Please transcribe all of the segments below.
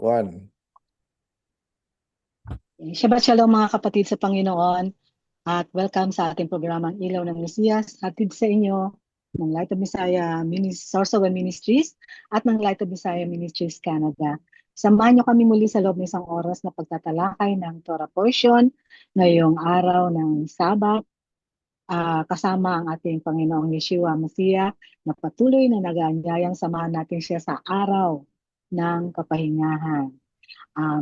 One. Shabbat Shalom mga kapatid sa Panginoon at welcome sa ating programang Ilaw ng Mesiyas, hatid sa inyo ng Light of Messiah Sorsogon Ministries at ng Light of Messiah Ministries Canada. Samahan niyo kami muli sa loob ng isang oras na pagtatalakay ng Torah portion ngayong araw ng Sabat, kasama ang ating Panginoong Yeshua Masiya na patuloy na nag-aanyayang samahan natin siya sa araw ng kapahingahan.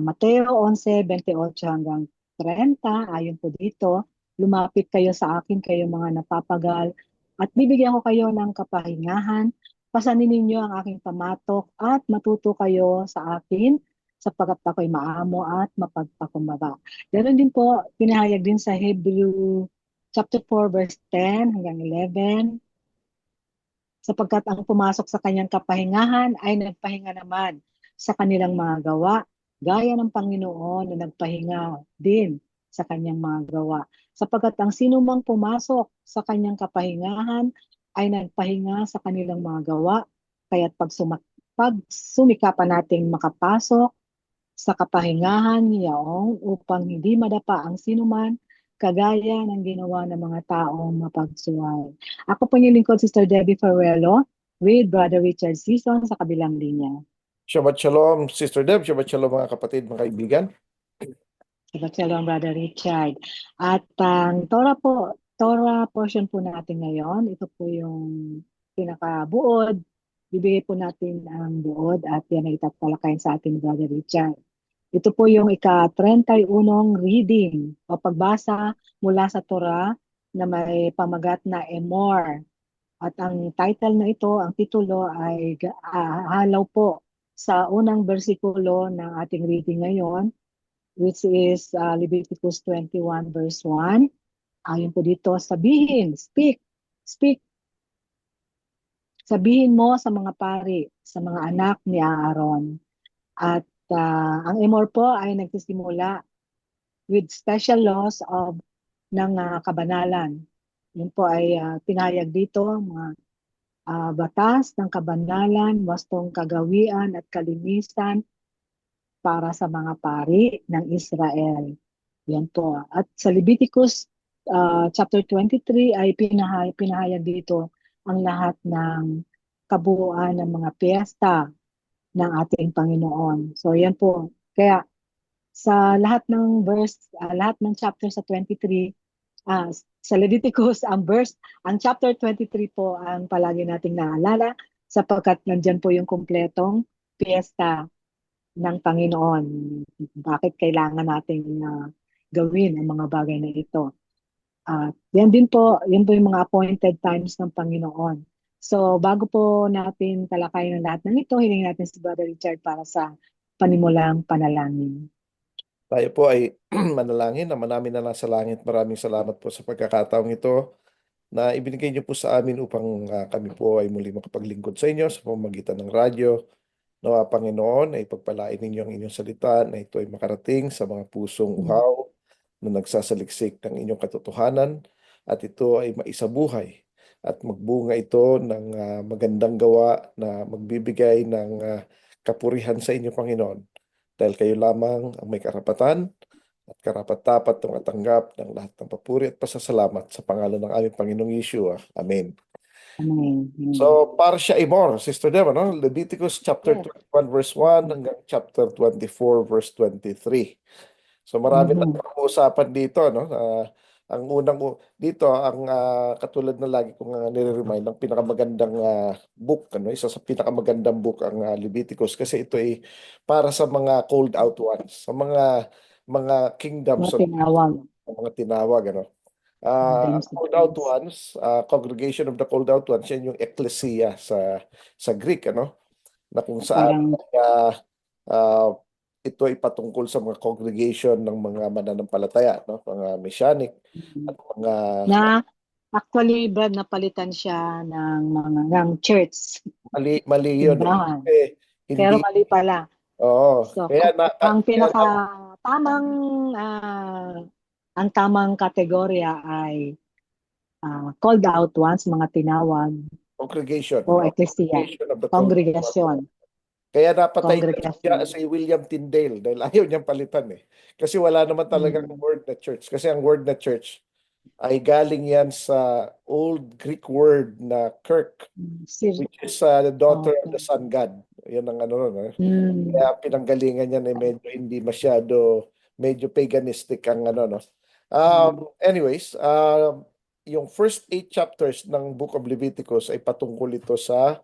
Mateo 11:28 hanggang 30, ayon po dito, lumapit kayo sa akin, kayo mga napapagal, at bibigyan ko kayo ng kapahingahan. Pasanin ninyo ang aking pamatok at matuto kayo sa akin sapagkat ako'y maamo at mapagpakumbaba. Ganon din po, pinahayag din sa Hebrew chapter 4 verse 10 hanggang 11, sapagkat ang pumasok sa kanyang kapahingahan ay nagpahinga naman sa kanilang mga gawa, gaya ng Panginoon na nagpahinga din sa kanyang mga gawa. Sapagkat ang sinumang pumasok sa kanyang kapahingahan ay nagpahinga sa kanilang mga gawa, kaya't pag sumikapan nating makapasok sa kapahingahan niyaong upang hindi madapa ang sinuman kagaya ng ginawa ng mga taong mapagsuway. Ako po yung lingkod, Sister Debbie Farrello, with Brother Richard Season sa kabilang linya. Shabbat Shalom, Sister Deb. Shabbat Shalom mga kapatid, mga kaibigan. Shabbat Shalom, Brother Richard. At ang Torah portion po natin ngayon, ito po yung pinakabuod. Bibigay po natin ang buod at yan ay itatalakayin sa ating Brother Richard. Ito po yung ika-31 reading o pagbasa mula sa Torah na may pamagat na Emor. At ang title na ito, ang titulo ay halaw po sa unang bersikulo ng ating reading ngayon, which is Leviticus 21 verse 1. Ayon po dito, speak, sabihin mo sa mga pari, sa mga anak ni Aaron. At ang Emor po ay nagsisimula with special laws ng kabanalan. Yun po ay pinahayag dito, mga batas ng kabanalan, wastong kagawian at kalinisan para sa mga pari ng Israel. Yan po. At sa Leviticus chapter 23 ay pinahayag dito ang lahat ng kabuuan ng mga piyesta ng ating Panginoon. So yan po. Kaya sa lahat ng chapter sa 23, sa Leviticus, ang chapter 23 po ang palagi nating naalala sapagkat nandyan po yung kumpletong piyesta ng Panginoon. Bakit kailangan nating gawin ang mga bagay na ito? Yan po yung mga appointed times ng Panginoon. So, bago po natin talakayin ang lahat ng ito, hiling natin si Brother Richard para sa panimulang panalangin. Tayo po ay manalangin na namin na nasa langit. Maraming salamat po sa pagkakataong ito na ibinigay niyo po sa amin upang kami po ay muli makapaglingkod sa inyo sa pamamagitan ng radyo. Nawa Panginoon ay pagpalain ninyo ang inyong salita na ito ay makarating sa mga pusong uhaw na nagsasaliksik ng inyong katotohanan at ito ay maisabuhay at magbunga ito ng magandang gawa na magbibigay ng kapurihan sa inyo, Panginoon. Dahil kayo lamang ang may karapatan at karapat-dapat na matanggap ng lahat ng papuri at pasasalamat sa pangalan ng aming Panginoong Yeshua. Amen. Amen. So, Parsha Emor, Sister Deb, no? Leviticus chapter Yes. 21 verse 1 hanggang chapter 24 verse 23. So, marami na usapan dito, no? Ang dito, ang katulad na lagi kong nire-remind, ang pinakamagandang book, ano? Isa sa pinakamagandang book ang Leviticus kasi ito ay para sa mga called out ones, sa mga kingdoms, Mga tinawag. mga tinawag, ano? Ang Kingdoms of called out peace. ones, congregation of the called out ones, yan yung ecclesia sa Greek, ano? Na kung saan Parang uh, ito ay patungkol sa mga congregation ng mga mananampalataya, no? Mga messianic at mga na actually, Brad, napalitan siya ng church, mali yun eh. simbahan. Kasi hindi, Pero mali pala. oo. So, Kaya ang kaya tamang ah, ang tamang kategorya ay called out ones, mga tinawag congregation, o no? ecclesia, Congregation of the called out ones. kongregasyon. Kaya napatay niya congregation. si William Tyndale dahil ayaw niyang palitan eh. Kasi wala naman talagang Mm. word na church. Kasi ang word na church ay galing yan sa Old Greek word na kirk, which is the daughter of Okay. the sun god. Yan ang ano nun. Eh. Mm. Kaya pinanggalingan niya na medyo hindi masyado, medyo paganistic ang ano, no? Anyways, yung first 8 chapters ng Book of Leviticus ay patungkol ito sa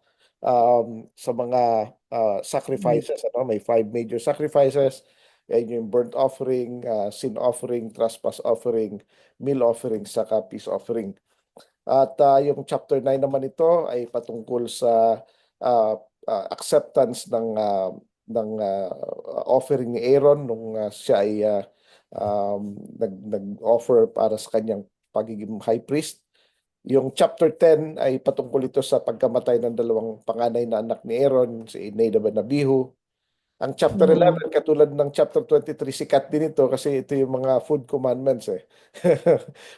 mga Mm. sacrifices. Ano? May 5 major sacrifices. Yan yung burnt offering, sin offering, trespass offering, meal offering, saka peace offering. At yung chapter 9 naman ito ay patungkol sa ah, acceptance ng offering ni Aaron nung siya ay nag-offer para sa kanyang pagiging high priest. Yung chapter 10 ay patungkol ito sa pagkamatay ng dalawang panganay na anak ni Aaron, si Nadab at Abihu. Ang chapter Mm. 11, katulad ng chapter 23, sikat din ito kasi ito yung mga food commandments eh.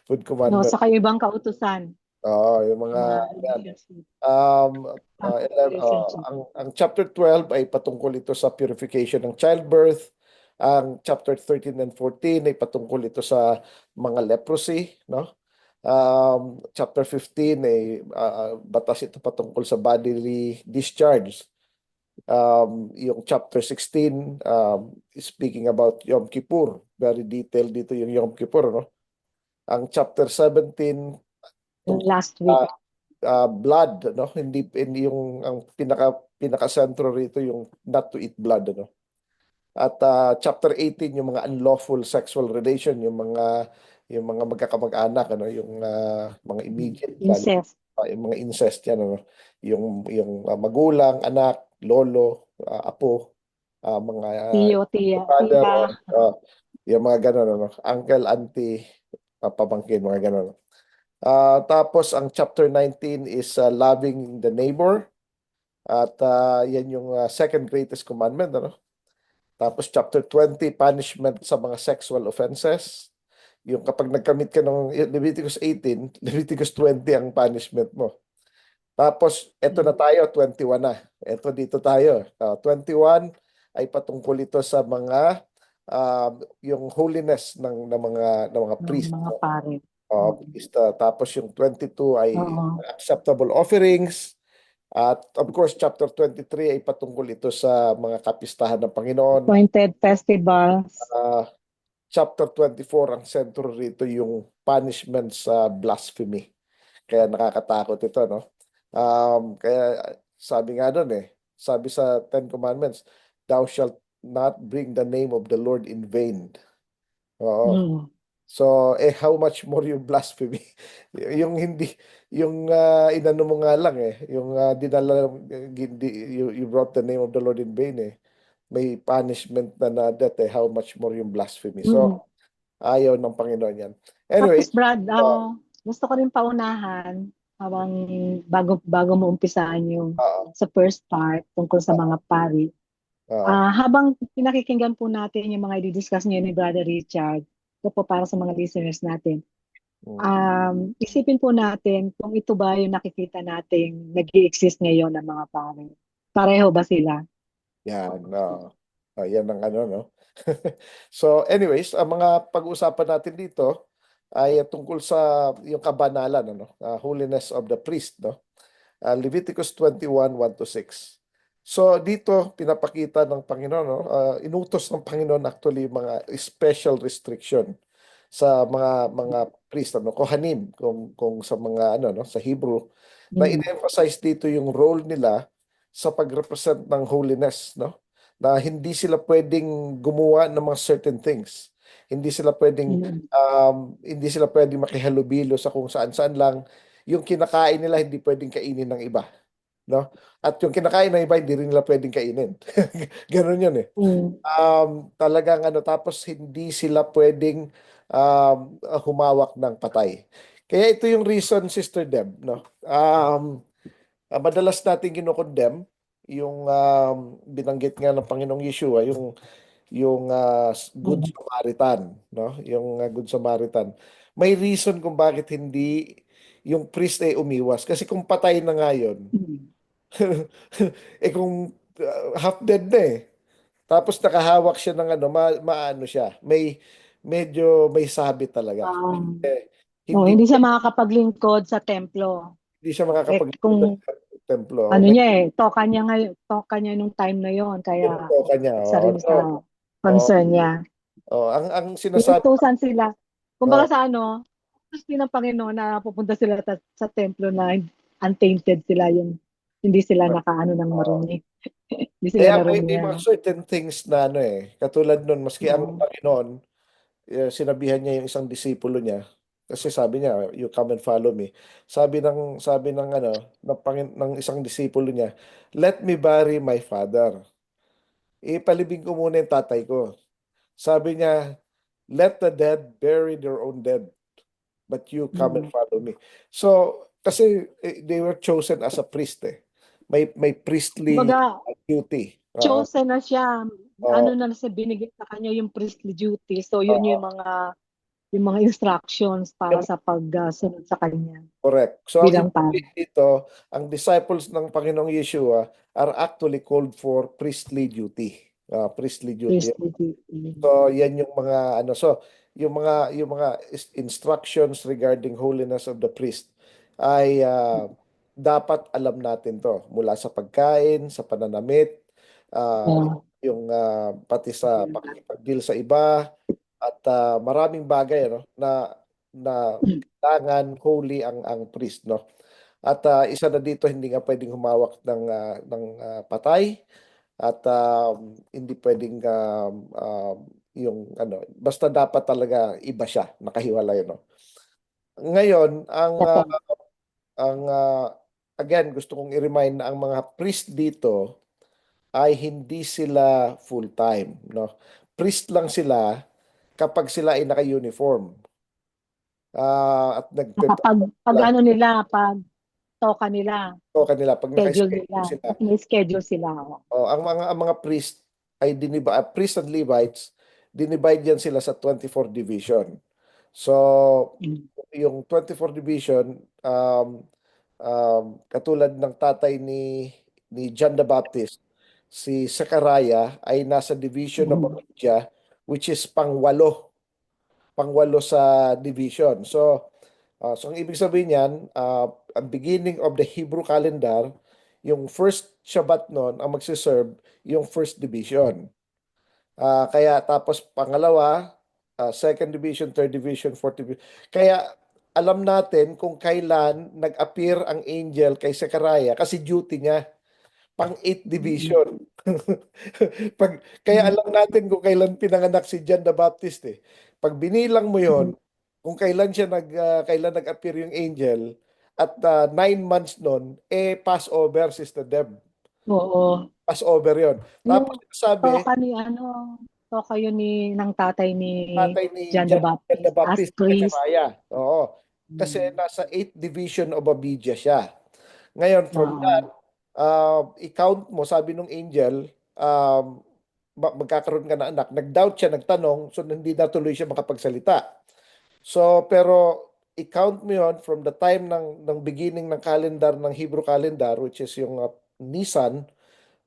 Food No, commandments. sa ibang kautusan, Oo, yung mga mga yan. relationship. Um, Family relationship. ang chapter 12 ay patungkol ito sa purification ng childbirth. Ang chapter 13 and 14 ay patungkol ito sa mga leprosy, no? Chapter 15 ay batas ito patungkol sa bodily discharge. Yung chapter 16 speaking about Yom Kippur, very detailed dito yung Yom Kippur, no? Ang chapter 17 Yung tungkol last week. sa blood, no? Hindi yung ang pinaka-sentro rito yung not to eat blood, ano. At chapter 18 yung mga unlawful sexual relation, yung mga magkakamag-anak, ano, yung mga immediate, lalo Incest. yung mga incest yan, ano, yung magulang, anak, lolo, apo, mga Tiyo, tiya, father, tita. yung mga ganun, ano, uncle, auntie, pamangkin, mga ganun. Tapos ang chapter 19 is loving the neighbor at yan yung second greatest commandment, ano? Tapos chapter 20, punishment sa mga sexual offenses. Yung kapag nagkamit ka ng Leviticus 18, Leviticus 20 ang punishment mo. Tapos eto na tayo, 21 na. Eto dito tayo. 21 ay patungkol ito sa mga yung holiness ng mga Ng priest. mga pare. Priest. Tapos yung 22 ay Oo. acceptable offerings. At of course, chapter 23 ay patungkol ito sa mga kapistahan ng Panginoon. Appointed festivals. Ah, chapter 24, ang sentro rito yung punishment sa blasphemy. Kaya nakakatakot ito, no? Kaya sabi nga doon sabi sa Ten Commandments, thou shalt not bring the name of the Lord in vain. Oo. Mm. So, how much more yung blasphemy? Yung hindi, yung inano mo nga lang yung dinala, you brought the name of the Lord in vain May punishment na death how much more yung blasphemy. So, Mm. ayaw ng Panginoon yan. Anyway, Tapos Brad, uh, gusto ko rin paunahan habang bago mo umpisaan yung uh, sa first part tungkol sa mga pari. uh, Habang pinakikinggan po natin yung mga i-discuss niyo ni Brother Richard, ito po para sa mga listeners natin. mm, Isipin po natin kung ito ba yung nakikita nating nag-i-exist ngayon ng mga pari. Pareho ba sila? yan. Yan ang ano, no? So, anyways, ang mga pag-uusapan natin dito ay tungkol sa yung kabanalan, ano? Holiness of the priest, no? Leviticus 21, 1 to 6. So dito pinapakita ng Panginoon, no? Inutos ng Panginoon actually yung mga special restriction sa mga priest, ano, kohanim, kung sa mga ano, no, sa Hebrew, na Mm. in-emphasize dito yung role nila sa pag-represent ng holiness, no? Na hindi sila pwedeng gumawa ng mga certain things. Mm. Hindi sila pwedeng makihalubilo sa kung saan-saan lang. Yung kinakain nila hindi pwedeng kainin ng iba, no? At yung kinakain ng iba hindi rin nila pwedeng kainin. Ganun yun Mm. Talagang ano, tapos hindi sila pwedeng humawak ng patay. Kaya ito yung reason, Sister Deb, no? Madalas natin kinokondem yung binanggit nga ng Panginoong Yeshua, yung Good Mm. Samaritan, no? Yung Good Samaritan. May reason kung bakit hindi yung priest ay umiwas. Kasi kung patay na nga yun, Mm. kung half dead na eh. Tapos nakahawak siya ng ano, maano siya. Medyo may sabit talaga. Um, Eh, no, hindi hindi siya makakapaglingkod sa templo. hindi siya Eh, makakapag kung sa templo. ano niya toka niya ngayon, toka niya nung time na yon, Yun kaya ang toka niya. isa Oh, rin so, sa oh, concern niya. ang sinasabi, Inutusan sila. oh, Kumbaga sa ano, gusto ng Panginoon na pupunta sila sa templo na untainted sila, yung hindi sila nakaano ng oh. marumi. Hindi sila Kaya may mga narumihan. certain things na ano eh, katulad nun, maski ang Oo. Panginoon, sinabihan niya yung isang disipulo niya, kasi sabi niya, you come and follow me. Sabi ng ano, ng isang disipulo niya, let me bury my father. Ipalibing ko muna yung tatay ko. Sabi niya, let the dead bury their own dead, but you come and Mm. follow me. So, kasi they were chosen as a priest eh. May priestly Kumbaga, duty. chosen na siya. Ano Oo, na siya, binigay sa kanya yung priestly duty. So, yun oo. yung mga instructions para Yung- sa pagsunod sa kanya Correct. So, ang bilang ibig pari. sabihin dito, ang disciples ng Panginoong Yeshua are actually called for priestly duty. Priestly duty. Priestly duty. So, yan yung mga ano. So, yung mga instructions regarding holiness of the priest ay dapat alam natin to mula sa pagkain, sa pananamit, ah, Yeah. yung pati sa pakikipag-deal sa iba at maraming bagay ano na kailangan holy ang priest no. At isa na dito hindi nga pwedeng humawak ng patay at hindi pwedeng yung ano, basta dapat talaga iba siya, nakahiwalay no. Ngayon, Opo. ang again gusto kong i-remind na ang mga priest dito ay hindi sila full-time, no. Priest lang sila kapag sila ay naka-uniform. At Kapag pag sila ano nila, pag toka nila, o kanila pag schedule naka-schedule nila, sila. pag may schedule sila. Ang mga priest ay priest and Levites, dinivide yan sila sa 24 division. So, Mm. yung 24 division, katulad ng tatay ni John the Baptist, si Zechariah ay nasa division of Mm. Abijah, which is pangwalo sa division. So ang ibig sabihin niyan, ang beginning of the Hebrew calendar, yung first Shabbat noon, ang magsiserve, yung first division. Kaya tapos pangalawa, second division, third division, fourth division. Kaya alam natin kung kailan nag-appear ang angel kay Zechariah kasi duty niya pang 8th Mm. division. Kaya Mm. alam natin kung kailan pinanganak si John the Baptist eh. Pag binilang mo yon, Mm. kung kailan nag-appear yung angel at 9 months nun, Passover, Sister Deb. Oo. Passover yon. Tapos Yung sabi, toka ni toka yun ng tatay ni tatay ni John the John the Baptist as Baptist, priest. Zechariah. Oo. Kasi Mm. nasa 8th division of Abijah siya. Ngayon, from that, Oo. i-count mo, sabi nung angel, magkakaroon ka na anak. Nag-doubt siya, nagtanong, so hindi na tuloy siya makapagsalita. So, pero i-count mo yon from the time ng beginning ng calendar ng Hebrew calendar, which is yung Nisan,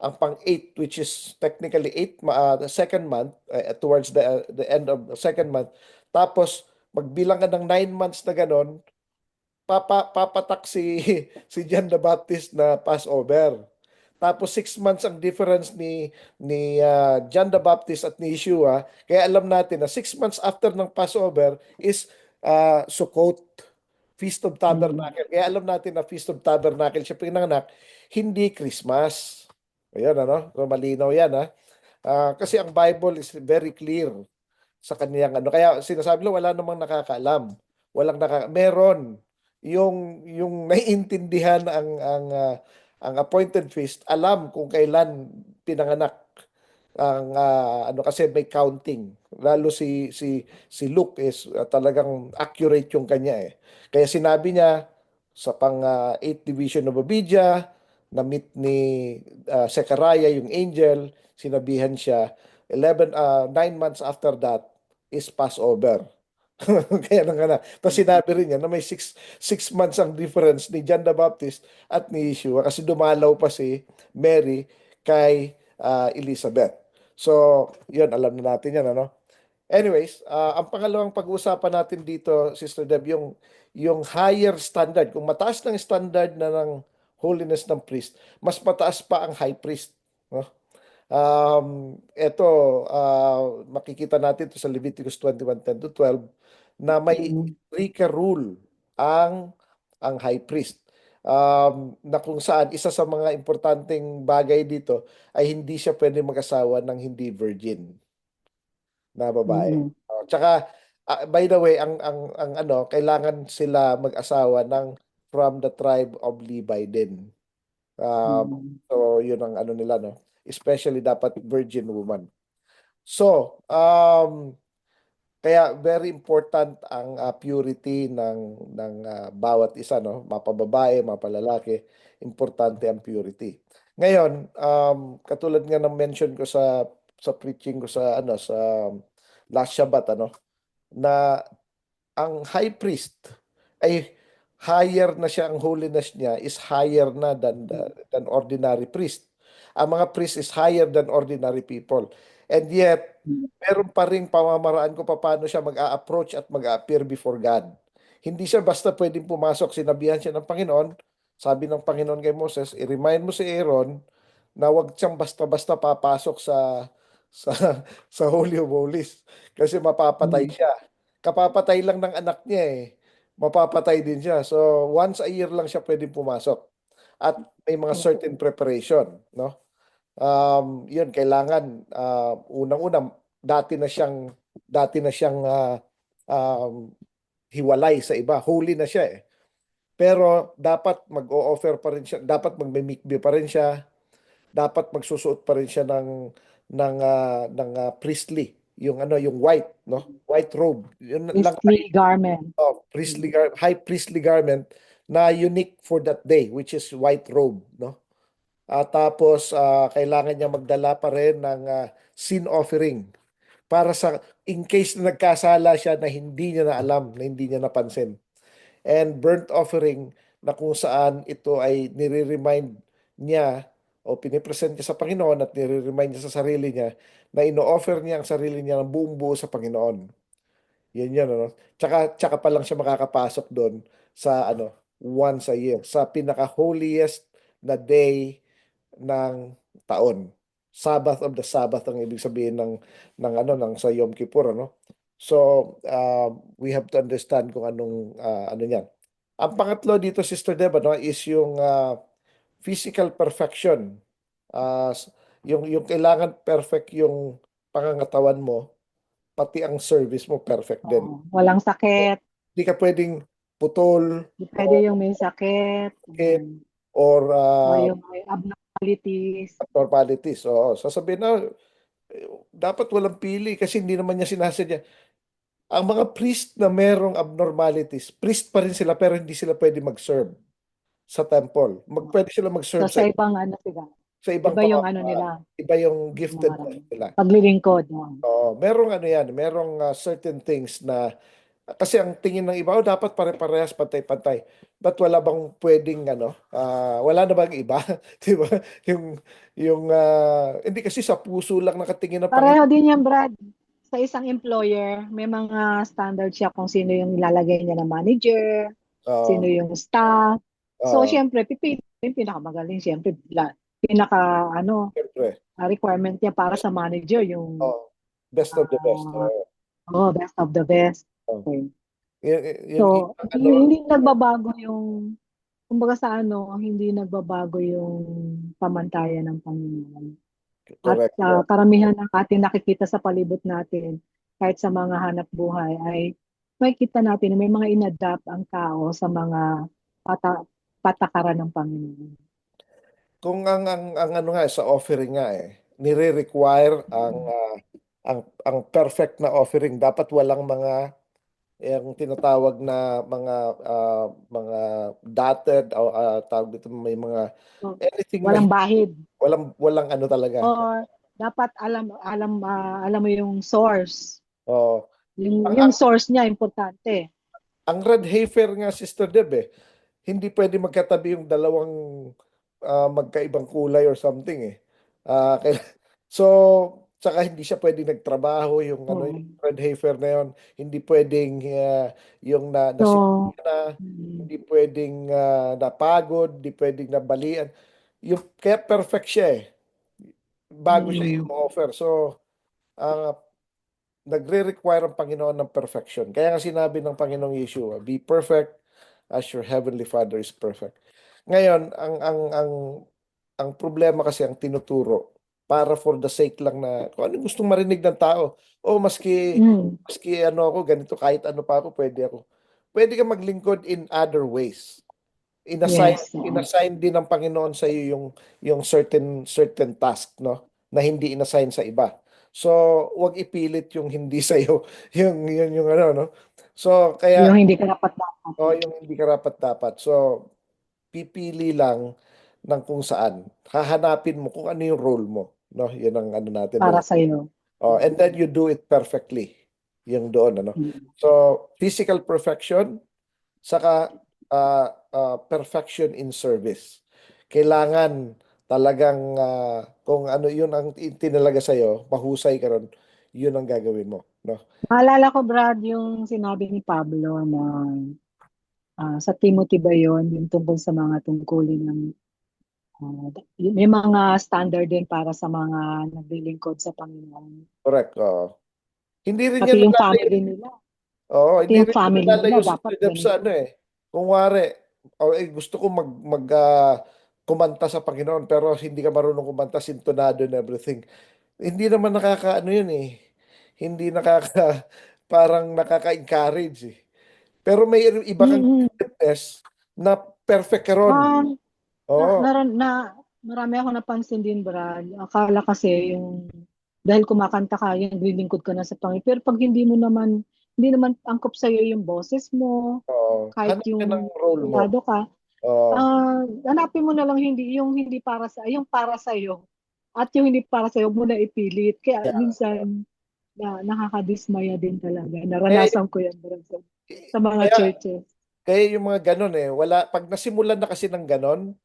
ang pang-8, which is technically the second month, towards the end of the second month. Tapos, magbilang ka ng 9 months na ganon, papatak si John the Baptist na Passover. Tapos 6 months ang difference ni John the Baptist at ni Yeshua. Kaya alam natin na 6 months after ng Passover is Sukkot, Feast of Mm. Tabernacle. Kaya alam natin na Feast of Tabernacle siya pinanganak, hindi Christmas. Ayan, ano? So, malinaw yan, ha? Kasi ang Bible is very clear sa kaniyang ano. Kaya sinasabi nila wala namang nakakaalam. Meron yung naiintindihan ang appointed feast, alam kung kailan pinanganak ang ano kasi may counting. Lalo si Luke is talagang accurate yung kanya eh. Kaya sinabi niya sa pang 8th division of Abijah, na-meet ni Zechariah yung angel, sinabihan siya 9 months after that is Passover. Kaya nang na. Tapos sinabi rin niya na may six months ang difference ni John the Baptist at ni Yeshua kasi dumalaw pa si Mary kay Elizabeth. So, yun, alam na natin yan, ano? Anyways, ang pangalawang pag-uusapan natin dito, Sister Deb, yung higher standard. Kung mataas ng standard na ng holiness ng priest, mas mataas pa ang high priest. No? Ito, makikita natin ito sa Leviticus 21:10-12 na may Mm. stricter rule ang high priest. Na kung saan isa sa mga importanteng bagay dito ay hindi siya pwede mag-asawa ng hindi virgin na babae. Mm. Tsaka by the way, ang ano, kailangan sila mag-asawa ng from the tribe of Levi din. Mm. So yun ang ano nila, no? Especially dapat virgin woman. So, kaya very important ang purity ng bawat isa, no? Mapababae, mapalalaki, importante ang purity. Ngayon, katulad nga ng mention ko sa preaching ko sa ano sa last Shabbat, ano, na ang high priest ay higher na siya, ang holiness niya is higher na than ordinary priest. Ang mga priest is higher than ordinary people. And yet, Mm. meron pa ring pamamaraan kung paano siya mag-a-approach at mag-a-appear before God. Hindi siya basta pwedeng pumasok. Sinabihan siya ng Panginoon, sabi ng Panginoon kay Moses, i-remind mo si Aaron na wag siyang basta-basta papasok sa sa Holy of Holies kasi mapapatay Mm. siya. Kapapatay lang ng anak niya eh. Mapapatay din siya. So once a year lang siya pwedeng pumasok. At may mga certain preparation, no? Yun kailangan unang-una dati na siyang um, hiwalay sa iba. Holy na siya eh. Pero dapat mag-o-offer pa rin siya, dapat magmimikbi pa rin siya, dapat magsusuot pa rin siya ng priestly, yung ano, yung white, no? White robe. Yun lang, Priestly garment. high priestly garment na unique for that day, which is white robe, no? Tapos kailangan niya magdala pa rin ng sin offering para sa in case na nagkasala siya na hindi niya na alam, na hindi niya napansin. And burnt offering na kung saan ito ay nire-remind niya o pinipresent niya sa Panginoon at nire-remind niya sa sarili niya na ino-offer niya ang sarili niya ng buong buo sa Panginoon. Yan yun, ano? Tsaka pa lang siya makakapasok doon sa ano, once a year, sa pinaka-holiest na day ng taon. Sabbath of the Sabbath ang ibig sabihin ng ano ng sa Yom Kippur, ano. So, we have to understand kung anong ano niyan. Ang pangatlo dito, Sister Deb, no, is yung physical perfection. Ah, s- yung kailangan perfect yung pangangatawan mo, pati ang service mo perfect din. Oo. Walang sakit. Hindi ka pwedeng putol Di o pwede yung may sakit. sakit or Or yung may abnormalities. abnormalities. Oo, sasabihin na dapat walang pili kasi hindi naman niya sinasadya. Ang mga priest na merong abnormalities, priest pa rin sila pero hindi sila pwede mag-serve sa temple. Pwede sila So mag-serve sa ibang ano sila. sa ibang Iba yung ano nila. iba yung Mga giftedness nila. paglilingkod. No? Oo, merong ano yan, merong certain things na kasi ang tingin ng iba, dapat pare-parehas, pantay-pantay. Ba't wala bang pwedeng ano, wala na bang iba? Di ba? Yung, hindi kasi sa puso lang nakatingin ng Pareho Panginoon. din yan, Brad. Sa isang employer, may mga standard siya kung sino yung ilalagay niya na manager, sino Oo, yung staff. So, oo, syempre, pipili yung pinakamagaling. Syempre, pinaka, ano, siyempre. requirement niya para sa manager, yung Oo, best of the best. Oo, best of the best. oo. Okay. Yung So, iba, ano, hindi nagbabago yung, kumbaga sa ano, hindi nagbabago yung pamantayan ng Panginoon. At correct. Yeah. karamihan ng ating nakikita sa palibot natin, kahit sa mga hanap buhay, ay makikita natin na may mga inadapt ang tao sa mga patakaran ng Panginoon. Kung ang ano nga sa offering nga nire-require ang perfect na offering. Dapat walang mga yung tinatawag na mga dotted o tawag dito may mga So, anything na walang bahid. walang ano talaga. Or dapat alam mo yung source. Oh, Yung source niya importante. ang red heifer nga, Sister Deb, hindi pwede magkatabi yung dalawang magkaibang kulay or something eh. So, saka hindi siya pwedeng nagtrabaho, yung ano, Oo. yung Fred Hafer na yun, hindi pwedeng yung So, na, mm, hindi pwedeng napagod, hindi pwedeng nabalian. Kaya perfect siya eh, bago siya mm, yung offer. So, ang nagre-require ang Panginoon ng perfection. Kaya nga sinabi ng Panginoong Yeshua, be perfect as your heavenly Father is perfect. Ngayon, ang problema kasi ang tinuturo para for the sake lang na kung ano gustong marinig ng tao. O mm, maski ano ako ganito, kahit ano pa ako, pwede ako. Pwede ka maglingkod in other ways. Inassign yes, oo. inassign din ng Panginoon sa iyo yung certain task, no, na hindi inassign sa iba. So, wag ipilit yung hindi sa iyo, yung ano, no. So, kaya Yung hindi karapat dapat yung hindi karapat dapat. So, pipili lang ng kung saan. Hahanapin mo kung ano yung role mo, no? Yun ang ano natin para doon. sa iyo. And then you do it perfectly. Yung doon, ano. Mm. So, physical perfection, saka perfection in service. Kailangan talagang kung ano yun ang tinalaga sa'yo, mahusay ka ron, yun ang gagawin mo, no? Maalala ko, Brad, yung sinabi ni Pablo na sa Timothy ba yun, yung tungkol sa mga tungkulin ng may mga standard din para sa mga naglilingkod sa Panginoon. Correct. Hindi rin Pati yan yung nalalayo. family nila. Oo, Pati hindi yung rin yan family nila, nalalayo si dapat Deb ganun. sa ano eh. Kung wari, gusto ko kumanta sa Panginoon pero hindi ka marunong kumanta, sintonado and everything. Hindi naman nakakaano yun eh. Hindi parang nakaka-encourage eh. Pero may iba kang Mm-mm. giftedness na perfect ka ron. Um, Oo. marami ako napansin din, Brad. Akala kasi yung dahil kumakanta ka, yung naglilingkod ka na sa Panginoon. Pero pag hindi naman angkop sa'yo yung boses mo, Oo. kahit Hanap ka ng yung role mo. tado ka, Oo. hanapin mo na lang hindi para sa yung para sa iyo at yung hindi para sa iyo mo na ipilit. Kaya Yeah. minsan nakakadismaya din talaga. Kaya, Naranasan ko yan sa mga kaya, churches. kaya yung mga ganon eh, pag nasimulan na kasi ng ganon,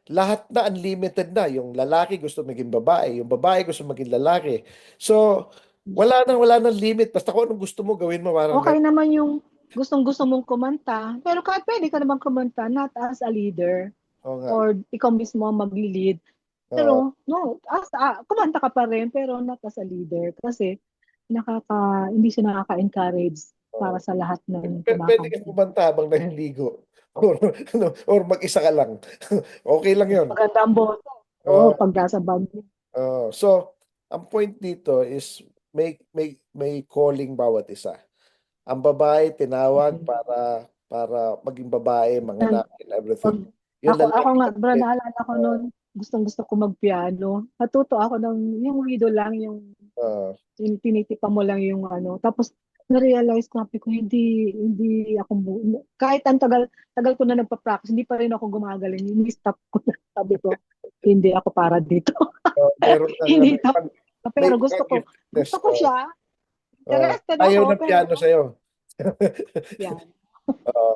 lahat na unlimited na. Yung lalaki gusto maging babae, yung babae gusto maging lalaki. So, wala nang limit. Basta kung anong gusto mo, gawin mo, parang Okay ganon. naman yung gustong-gusto mong kumanta, pero kahit pwede ka naman kumanta, not as a leader Oo nga. or ikaw mismo ang mag-lead. Oo. Pero no, kumanta ka pa rin pero not as a leader kasi hindi siya nakaka-encourage Oo. para sa lahat ng Pwede kang kumakanta. kumanta habang naliligo. Or mag-isa ka lang. Okay lang yun. Maganda ang boses. Oo, Oo. pag nasa band. So, ang point dito is may calling bawat isa. Ang babae tinawag para maging babae, manganak and Pag, everything. Yung ako lalaki nga, bro, naman, naalala ko noon, gustong-gusto ko magpiano. Natuto ako yung rido lang, uh, tinitipa mo lang yung ano. Tapos, na-realize ko, sabi ko, hindi ako, kahit ang tagal ko na nagpa-practice, hindi pa rin ako gumagaling. Ini-stop ko na, sabi ko, hindi ako para dito. meron kang ano, Hindi ito. may Pero mga gusto giftedness. ko siya. Interested Ayaw ako, ng pero piano sa'yo. yan. Uh,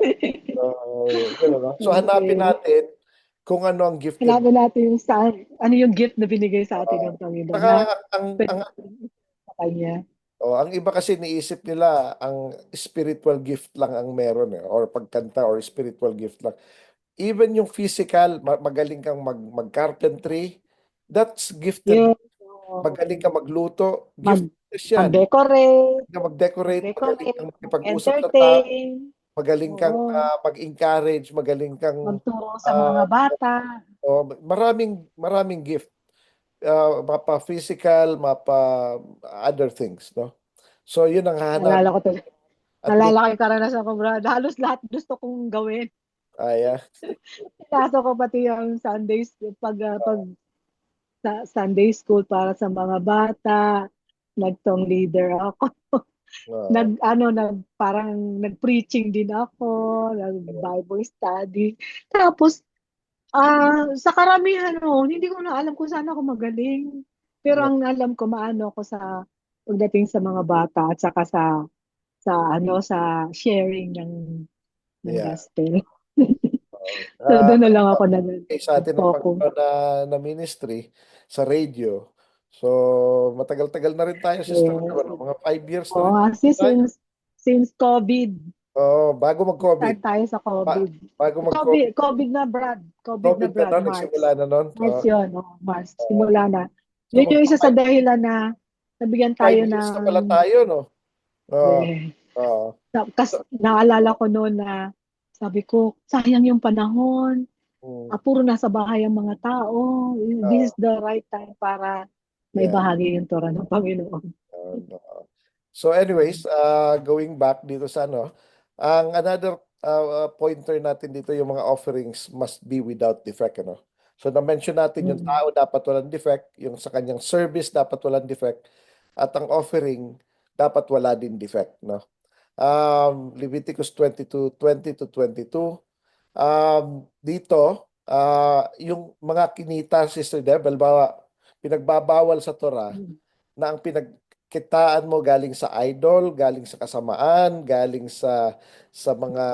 Ganun, no? So hanapin Okay. natin kung ano ang gifted. Hanapin natin ano yung gift na binigay sa atin Uh, ng Panginoon Saka na ang, pwede ang sa Kanya. ang iba kasi niisip nila ang spiritual gift lang ang meron eh, or pagkanta or spiritual gift lang. Even yung physical, magaling kang mag-carpentry, that's gifted. Yes. Magaling kang magluto, Mag, gifted yan. mag-decorate, Magaling kang mag-decorate, magaling mag-decorate, kang makipag-usap sa tao, mag-entertain, magaling kang oo, mag-encourage, magaling kang magturo sa mga ah, bata. maraming gift. Mapa physical, mapa other things, no? So yun ang hahanap Naalala ko to. at Naalala ko yung karanasan ko, brad. Halos lahat gusto kong gawin. ay, Kaso ko pati yung pag sa Sunday school para sa mga bata, nagtong leader ako. ah, Parang nag-preaching din ako, nag-Bible study. Tapos, sa karamihan noon, hindi ko na alam kung saan ako magaling. Pero yeah, ang alam ko, maano ako sa pagdating sa mga bata at saka sa sharing ng yeah. gospel. So, Ah, doon na lang ako sa atin ng nag-focus. Panginoon na ministry. sa radio. So, matagal-tagal na rin tayo, sister. Yes. Ano, mga 5 years na Oo, rin kasi tayo. since COVID, Oo, bago mag-COVID. start tayo sa Ba- COVID. bago COVID, mag-COVID. COVID na Brad. COVID na COVID na Brad, noon, March. nagsimula na noon. March yun, oh, March. Simula na. So, Yun yung magpa isa sa dahilan na nabigyan 5 years tayo na pala ng tayo, no? Oo. eh, Oo. kas, naalala ko noon na sabi ko, sayang yung panahon. Mm, Puro nasa bahay ang mga tao. This is oo. the right time para may Yeah. bahagi yung tura ng Panginoon. Oo. So anyways, going back dito sa ano, ang another pointer natin dito yung mga offerings must be without defect, ano. So na-mention natin yung Mm. tao dapat walang defect, yung sa kanyang service dapat walang defect, at ang offering dapat wala din defect, no. Leviticus 22:20 to 22. Dito, yung mga kinita, Sister Deb, halimbawa, pinagbabawal sa Torah na ang pinagkitaan mo galing sa idol, galing sa kasamaan, galing sa mga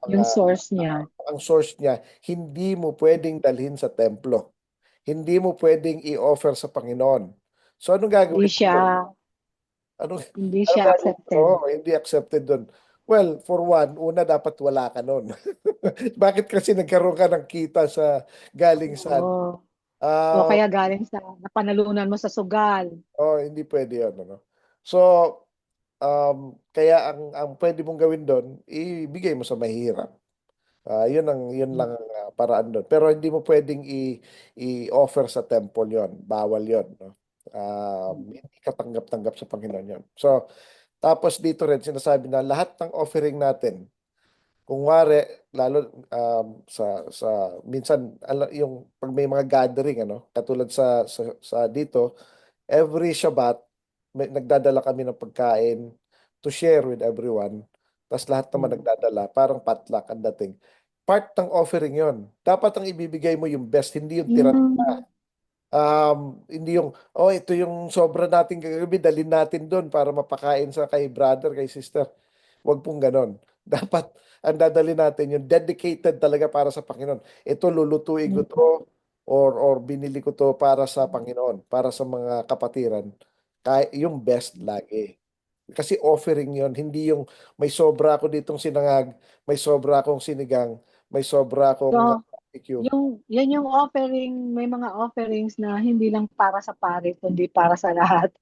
Yung source niya. ang source niya, hindi mo pwedeng dalhin sa templo. Hindi mo pwedeng i-offer sa Panginoon. So anong Hindi gagawin mo siya doon? Anong, hindi anong siya gagawin mo? accepted. Hindi accepted doon. Well, for one, una dapat wala ka noon. Bakit kasi nagkaroon ka ng kita sa galing sa Oo. O ah kaya galing sa napanalunan mo sa sugal. hindi pwede 'yon, ano. So, kaya ang pwede mong gawin doon, ibigay mo sa mahihirap. Yun lang ang paraan doon. Pero hindi mo pwedeng i-offer sa temple 'yon. Bawal 'yon, no. Hindi katanggap-tanggap sa Panginoon 'yon. So, tapos dito rin sinasabi na lahat ng offering natin, kung wari, lalo sa minsan yung pag may mga gathering, ano, katulad sa dito, every Shabbat nagdadala kami ng pagkain to share with everyone. Tapos lahat naman Mm. nagdadala, parang potluck ang dating. Part ng offering 'yon. Dapat ang ibibigay mo yung best, hindi yung tira. Mm. Hindi yung, oh, ito yung sobra natin kagabi, dalhin natin doon para mapakain sa kay brother, kay sister. Huwag pong ganon. Dapat, ang dadali natin yung dedicated talaga para sa Panginoon. Ito, lulutuin ko to, or binili ko to para sa Panginoon, para sa mga kapatiran. Kaya, yung best lagi. Kasi offering yon, hindi yung may sobra ako ditong sinangag, may sobra akong sinigang, may sobra akong So, barbecue. yan yung offering, may mga offerings na hindi lang para sa pare, kundi para sa lahat.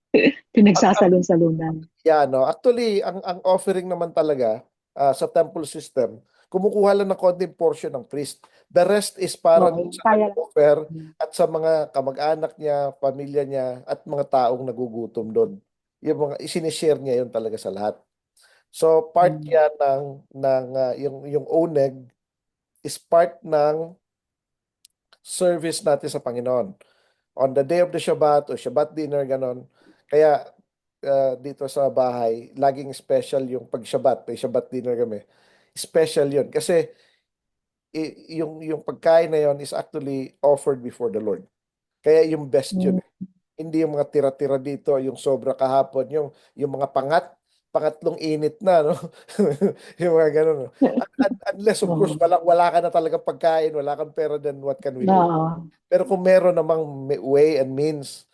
Pinagsasalon-salunan. Yeah, no. Actually, ang offering naman talaga sa temple system, kumukuha lang ng konting portion ng priest. The rest is para Oo, dun sa kaya. nag-offer at sa mga kamag-anak niya, pamilya niya, at mga taong nagugutom doon. Yung mga isinishare niya yun talaga sa lahat. So part Mm. yan ng yung oneg is part ng service natin sa Panginoon on the day of the Shabbat o Shabbat dinner, ganon. Kaya dito sa bahay, laging special yung pag-Shabbat, may Shabbat dinner kami. Special yun. Kasi yung pagkain na yun is actually offered before the Lord. Kaya yung best yun. Mm. Hindi yung mga tira-tira dito, yung sobra kahapon, yung mga pangatlong init na, no? Yung mga ganun, no? Unless, of course, Oo. wala ka na talaga pagkain, wala kang pera, then what can we do? Oo. Pero kung meron namang way and means,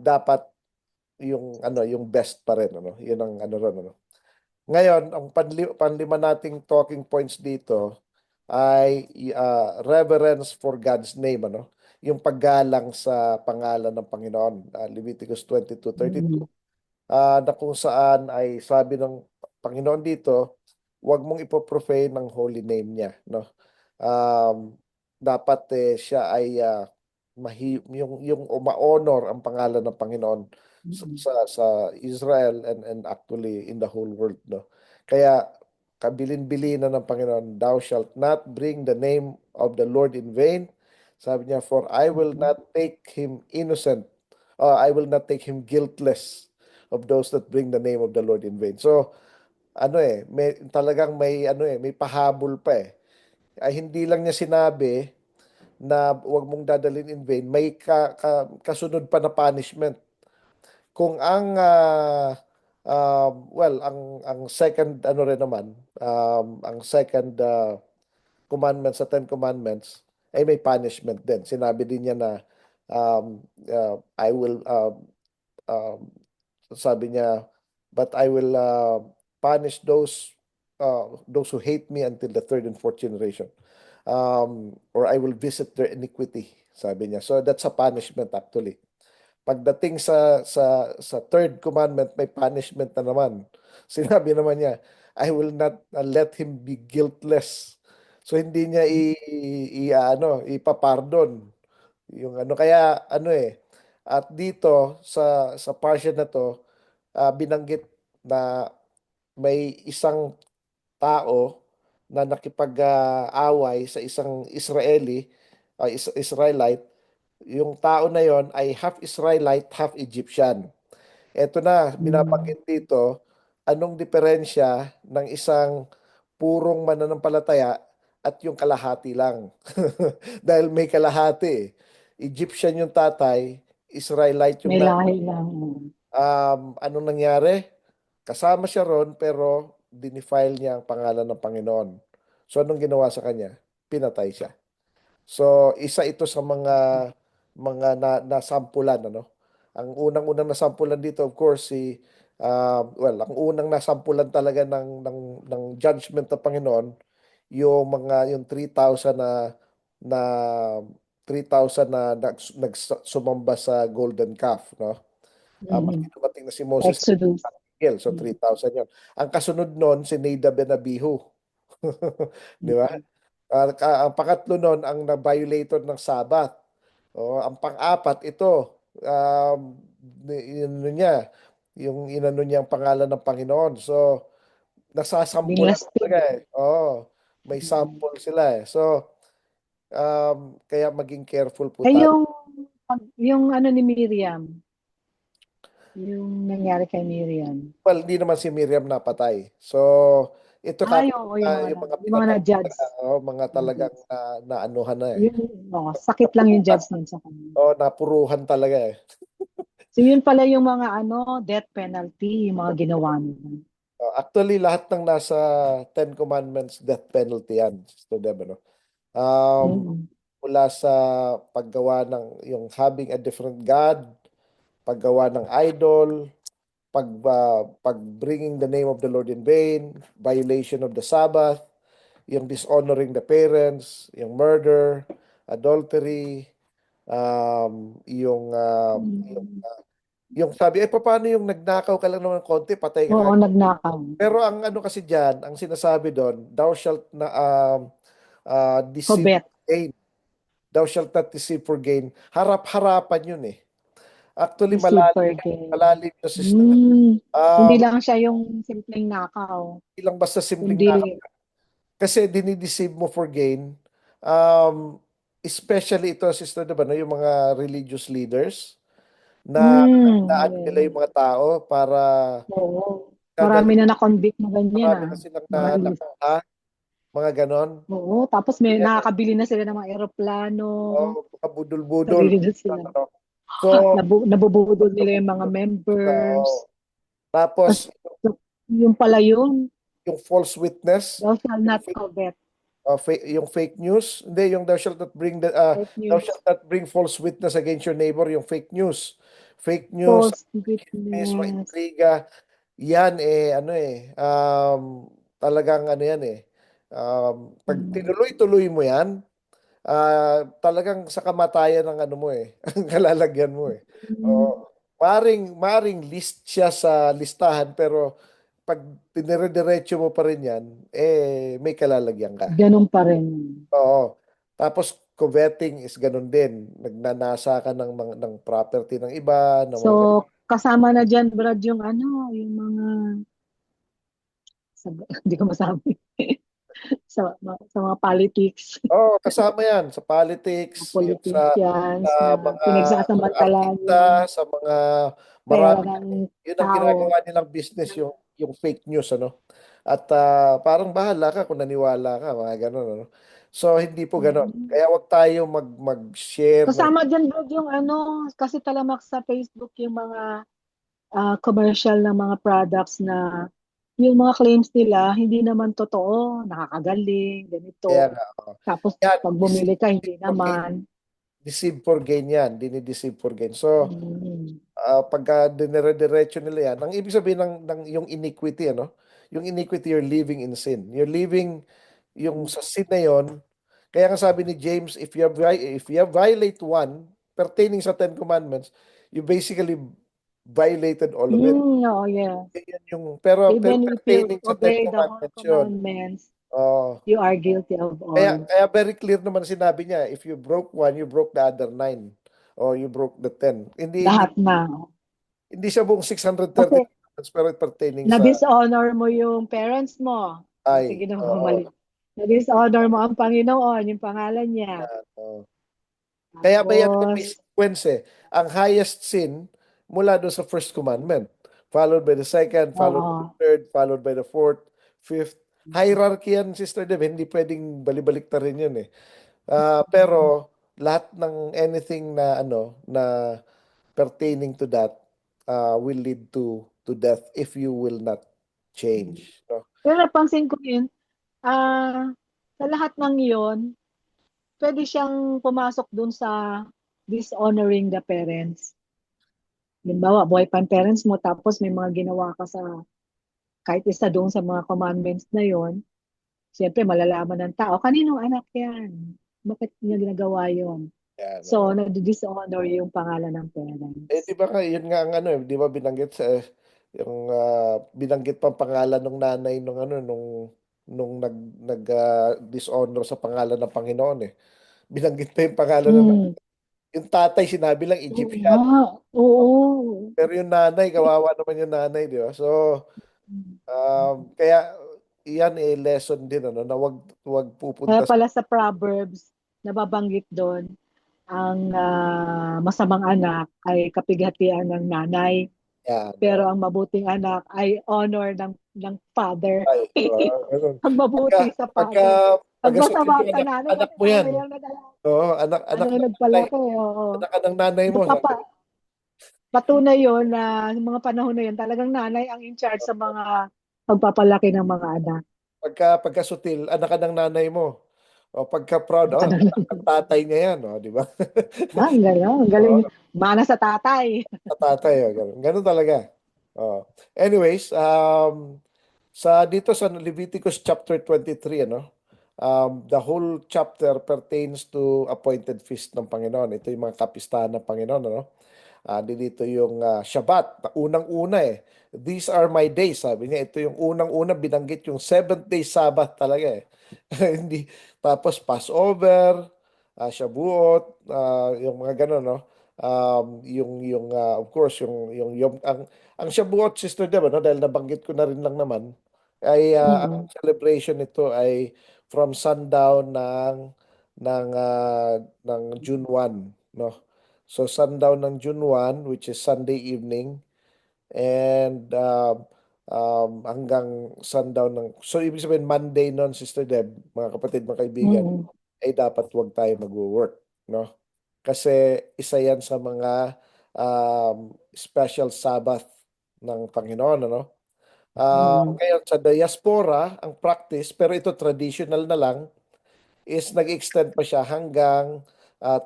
dapat yung best pa rin, ano. Yun ang ano ron, ano. Ngayon, ang panlima nating talking points dito ay reverence for God's name, ano. Yung paggalang sa pangalan ng Panginoon, Leviticus 22:32, Mm. na kung saan ay sabi ng Panginoon dito, huwag mong ipoprofane ng holy name niya, no. um, Dapat siya ay yung ma-honor ang pangalan ng Panginoon Mm. sa Israel and actually in the whole world, no. Kaya kabilin-bilinan ng Panginoon, thou shalt not bring the name of the Lord in vain. Sabi niya, for I will Mm. not take him innocent, I will not take him guiltless of those that bring the name of the Lord in vain. So ano may talagang may pahabol pa ay hindi lang niya sinabi na huwag mong dadalhin in vain, may kasunod pa na punishment. Kung ang well, ang second ano rin naman, ang second commandment sa Ten Commandments ay may punishment din. Sinabi din niya na I will sabi niya, but I will punish those who hate me until the third and fourth generation. Or I will visit their iniquity, sabi niya. So that's a punishment actually. Pagdating sa third commandment, may punishment na naman. Sinabi naman niya, I will not let him be guiltless. So hindi niya ipapardon yung ano, kaya ano at dito sa portion na to, binanggit na may isang tao na nakipag-away sa isang Israelite. Yung tao na yon ay half Israelite, half Egyptian. Ito na, Mm. binabanggit dito, anong diferensya ng isang purong mananampalataya at yung kalahati lang. Dahil may kalahati. Egyptian yung tatay, Israelite yung May nanay. lahi lang. Anong nangyari? Kasama siya ron pero dinefile niya ang pangalan ng Panginoon. So anong ginawa sa kanya? Pinatay siya. So, isa ito sa mga nasampulan, ano? Ang unang-unang nasampulan dito, of course, ang unang nasampulan talaga ng judgment ng Panginoon, yung 3,000 na 3,000 na nagsumamba sa golden calf, no? Maski Mm. dumating na si Moses, Exodus. Miguel, so Mm. 3,000 yon. Ang kasunod nun, si Nadab and Abihu. Di ba? Mm. Ang pangatlo nun, ang na-violator ng Sabbath. O, ang pang-apat, ito, inano niya, yung inano niya ang pangalan ng Panginoon. So, nasasampulan Binasted. talaga eh. Oo, may Mm. sample sila eh. So, kaya maging careful po Eh tayo. yung ano ni Miriam, yung nangyari kay Miriam. Well, hindi naman si Miriam napatay. So, ito Ay, kako oo, yung mga yung mga pinatay na-judge. talaga, mga Mga talagang judge. naanuhan na eh. Yung, sakit lang yung Napuruhan. judge nun sa kanya. Napuruhan talaga eh. So yun pala yung mga death penalty, yung mga ginawa nila. Actually, lahat ng nasa Ten Commandments, death penalty yan. Sister Deb, ano? Um, Mm. Mula sa paggawa ng yung having a different God, paggawa ng idol, pag bringing the name of the Lord in vain, violation of the Sabbath, yung dishonoring the parents, yung murder, adultery, Mm. yung sabi, paano yung nagnakaw ka lang naman ng konti, patay ka Oo, kagad. nagnakaw. Pero ang ano kasi diyan, ang sinasabi doon, thou shalt na deceive Covet. for gain. Thou shalt not deceive for gain. Harap-harapan yun eh. Actually, Deceive malalim for yan. gain. Malalim yung sister. Mm. Hindi Um, lang siya yung simpleng nakaw, Ilang basta simpleng na kundi kasi dinideceive mo for gain. Um, Especially ito, sister, diba, no, yung mga religious leaders na ano nila yung yes. mga tao para Oo. Marami dadali, na na-convict na ganyan marami na silang Mga nakuha, mga ganon. oo, tapos may nakakabili na sila ng mga eroplano. Mga budol-budol. Sarili na sila. Ano. So, Nabubudol nila yung mga members. so, tapos, Yung pala yun, yung false witness, thou shall yung not fake, covet. yung fake news, hindi, yung Fake thou news, shalt not bring false witness against your neighbor, yung fake news. Fake news, false mismo, witness. intriga, yan talagang ano yan pag Mm. tinuloy-tuloy mo yan, talagang sa kamatayan ng ano mo ang kalalagyan mo Oo. Maring list siya sa listahan pero pag dinire-diretso mo pa rin yan, may kalalagyan ka. Ganun pa rin. Oo. Tapos coveting is ganun din. Nagnanasa ka ng property ng iba, ng So, mga kasama na dyan, Brad, yung yung mga, hindi ko masabi, sa mga politics, Kasama yan sa mga politics, yung sa politicians na mga pinagsasamantala artista, yung sa mga pera marami ng yun ang tao. ginagawa nilang business yung fake news ano. At parang bahala ka kung naniwala ka, mga ganun ano. So hindi po ganun. Mm. Kaya wag tayo mag-share ng Kasama dyan, Brad, yung kasi talamak sa Facebook yung mga commercial ng mga products na yung mga claims nila, hindi naman totoo, nakakagaling, kaya ganito. nga. Tapos Yan, pag bumili ka, deceiving hindi for gain. naman. deceive for gain yan, dinideceive for gain. So, Mm. pagka dinire-diretso nila yan, ang ibig sabihin ng yung iniquity, ano? Yung iniquity, you're living in sin. You're living yung sa sin na yon. Kaya nga sabi ni James, if you have violate one pertaining sa Ten Commandments, you basically violated all of it. Oh, yeah. Yan pero Even if you pertaining sa Ten obey the whole Commandments yun. commandments, Oh, you are guilty of all. kaya very clear naman sinabi niya, if you broke one, you broke the other nine. Or you broke the 10. Hindi hindi Lahat na. hindi siya buong 630 Kasi commandments pero pertaining sa na-dishonor mo yung parents mo. O, ay. sige na, Oo. mali. Na-dishonor mo ang Panginoon, yung pangalan niya. Oo. Kaya may Tapos, sequence eh. Ang highest sin mula doon sa first commandment. Followed by the second, followed by the oo. third, followed by the fourth, fifth. Hierarchy yan, Sister Deb. Hindi pwedeng balibalik ta rin yun eh. Pero lahat ng anything na na pertaining to that will lead to death if you will not change. No? Pero napansin ko yun, ah, sa lahat ng iyon, pwede siyang pumasok dun sa dishonoring the parents. Halimbawa, buhay pa ang parents mo, tapos may mga ginawa ka sa kahit isa doon sa mga commandments na yon, siyempre malalaman ng tao, kaninong anak yan? Bakit niya ginagawa yon? Yan, So, nag-dishonor yung pangalan ng di parents. ba nga, yun nga ang di ba binanggit sa yung binanggit pa ang pangalan ng nanay nung nung dishonor sa pangalan ng Panginoon eh. Binanggit pa yung pangalan ng Hmm. yung tatay sinabi lang Oo Egyptian, nga. Oo. pero yung nanay kawawa naman yung nanay, di ba? So, kaya iyan lesson din na wag Kaya pupunta sa pala sa Proverbs, nababanggit doon, ang masamang anak ay kapighatian ng nanay, yan. pero ang mabuting anak ay honor ng father. Ay, ganun. Ang Pagka mabuti sa pagka father. Pag pagkasukin mo masama sa anak, nanay, anak kasi mo yan. nanay ang nag-alaga. Oo, anak anak Nanay ang ng nanay, nagpalaki, oo. anak ka ng nanay mo. Baka patunay yon na sa mga panahon na yun, talagang nanay ang in charge sa mga pagpapalaki ng mga anak. Pagkasutil, anak ka ng nanay mo. O pagka proud, anak ng tatay niya yan, di ba? Ang galing, ang galing. Oo, Mana sa tatay. sa tatay, ganun. Ganun talaga. Anyways, dito sa Leviticus chapter 23, the whole chapter pertains to appointed feast ng Panginoon. Ito yung mga kapistahan ng Panginoon, dito yung Shabbat, na unang-una eh. These are my days, sabi niya. Ito yung unang-una binanggit yung seventh day Sabbath talaga eh. Hindi. Tapos Passover, Shavuot, yung mga ganun, no? Of course, ang Shavuot, Sister Deb, no? Dahil nabanggit ko na rin lang naman, ay ang Mm. celebration nito ay from sundown ng June 1, no? So sundown ng June 1, which is Sunday evening, and hanggang sundown so ibig sabihin Monday noon, Sister Deb, mga kapatid, mga kaibigan, Mm. ay dapat wag tayo magwo-work, no? Kasi isa yan sa mga special Sabbath ng Panginoon, ano? Mm. Ngayon sa diaspora, ang practice, pero ito traditional na lang, is nag-extend pa siya hanggang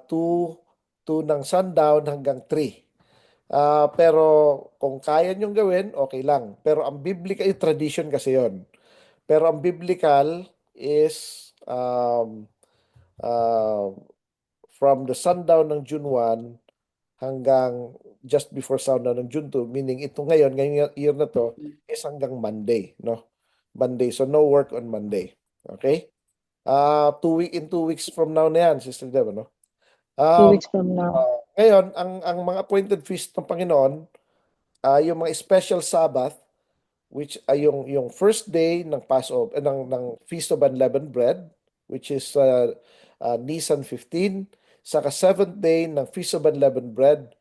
2 ng sundown hanggang 3. Pero kung kaya niyong gawin, okay lang. Pero ang biblical, yung tradition kasi yon. Pero ang biblical is uh, from the sundown ng June 1 hanggang just before sundown ng June 2, meaning ito ngayong year na to, is hanggang Monday, no? Monday. So no work on Monday. Okay? 2 weeks from now na yan, Sister Deb, no? 2 weeks from now. Ngayon, ang mga appointed feast ng Panginoon, yung mga special Sabbath, which ay yung first day ng Passover, ng Feast of Unleavened Bread, which is Nisan 15, saka seventh day ng Feast of Unleavened Bread,